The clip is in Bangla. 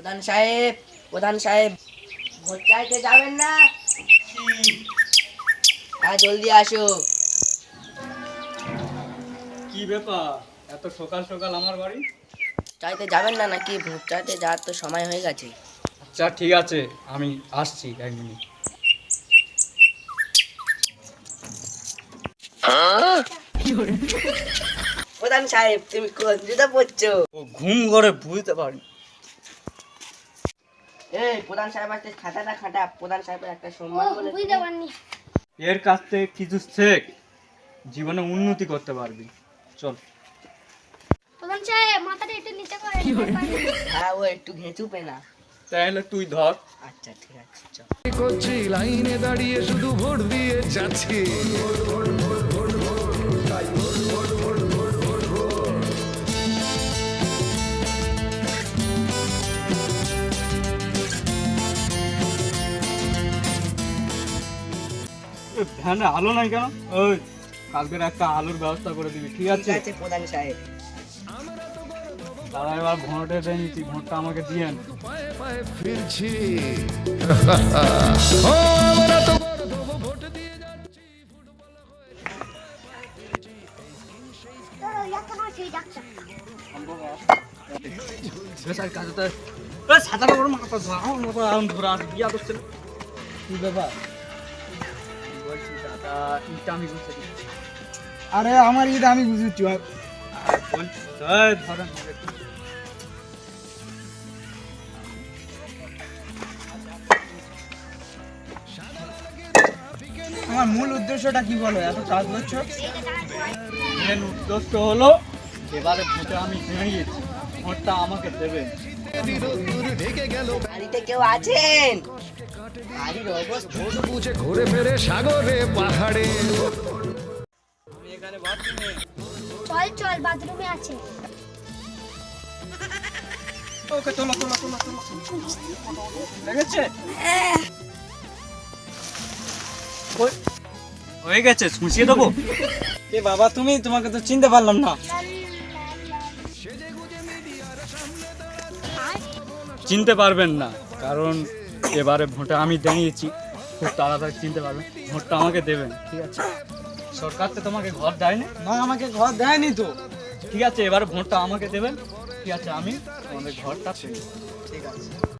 প্রধান সাহেব, প্রধান সাহেব, ভোট চাইতে যাবেন না? হ্যাঁ, জলদি আসো। কি ব্যাপার, এত সকাল সকাল আমার বাড়ি? চাইতে যাবেন না নাকি? ভোট চাইতে যাওয়ার তো সময় হয়ে গেছে। আচ্ছা ঠিক আছে, আমি আসছি 1 মিনিট। প্রধান সাহেব, তুমি কোন জুতা পরছো? ও ঘুম করে বুঝতে পারি। এই প্রধান সাহেব আসতে খাটাটা খাটা, প্রধান সাহেবের একটা সম্মান বলে বুঝতে পারিনি। এর কাছ থেকে কিছু শেখ, জীবনে উন্নতি করতে পারবি। চল। প্রধান সাহেব মাথাটা একটু নিচে করে হ্যাঁ, ও একটু ঘেঁচু পেনা। তাহলে তুই ধর। আচ্ছা ঠিক আছে, চল। করছি লাইনে দাঁড়িয়ে শুধু ভোট দিয়ে যাচ্ছি। ভ্যানে আলো নাই কেন? ওই কালকের একটা আলোর ব্যবস্থা করে দিবি, ঠিক আছে? ঠিক আছে প্রধান সাহেব। তারা এবার ভোটে দেয়নি, ভোটটা আমাকে দিয়েন। পায়ে পায়ে ফিরছি। ও, আমরা তো দেবো, ভোট দিয়ে যাচ্ছি। কি ব্যাপার? বলছি দাদা, ইটা আমি বুঝতে দিচ্ছি। আরে আমার ঈদ আমি বুঝেছি। বলছি ধরেন। আমার মূল উদ্দেশ্যটা কি বলো, এত কাজ করছো? মেন উদ্দেশ্য হলো এবারে ভোটে আমি দাঁড়িয়েছি, ভোটটা আমাকে দেবেন। ঢেকে গেল বাড়িতে কেউ আছেন? বাড়ির অবস্থা ভোট বুঝে ঘুরে ফেরে সাগরে পাহাড়ে। আমি এখানে বাথরুমে। চল চল, বাথরুমে আছে। ওকে তোলো তোলো তোলো তোলো। লেগেছে? হয়ে গেছে, শুষিয়ে দেবো। এ বাবা তুমি, তোমাকে তো চিনতে পারলাম না। চিনতে পারবেন না, কারণ এবারে ভোটে আমি দাঁড়িয়েছি। খুব তাড়াতাড়ি চিনতে পারবেন, ভোটটা আমাকে দেবেন, ঠিক আছে? সরকার তো তোমাকে ঘর দেয়নি। না, আমাকে ঘর দেয়নি তো। ঠিক আছে, এবারে ভোটটা আমাকে দেবেন, ঠিক আছে? আমি তোমাদের ঘরটা পেয়ে, ঠিক আছে?